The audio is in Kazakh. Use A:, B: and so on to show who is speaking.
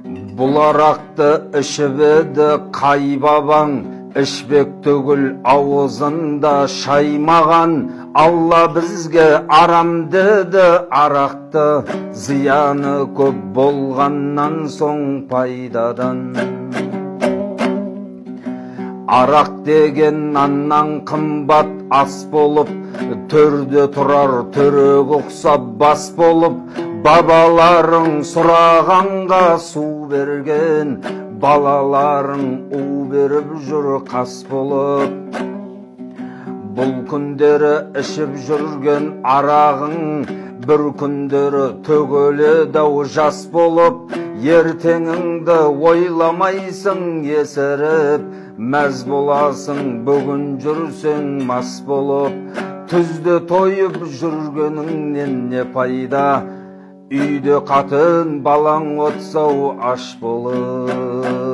A: Бұл арақты ішіп еді қай бабаң, ішпек түгіл ауызында шаймаған. Алла бізге арам деді арақты, зияны көп болғаннан соң пайдадан. Арақ деген наннан қымбат ас болып, төрде тұрар түрек ұқсап бас болып, бабаларың сұрағанға су берген, балаларың у беріп жүр қас болып. Бұл күндері ішіп жүрген арағың, бір күндері төгіледі-ау жас болып. Ертеңіңді ойламайсың есіріп, мәз боласың бүгін жүрсең мас болып. Түзде тойып жүргеніңнен не пайда, үйде қатын балаң отсау аш болып.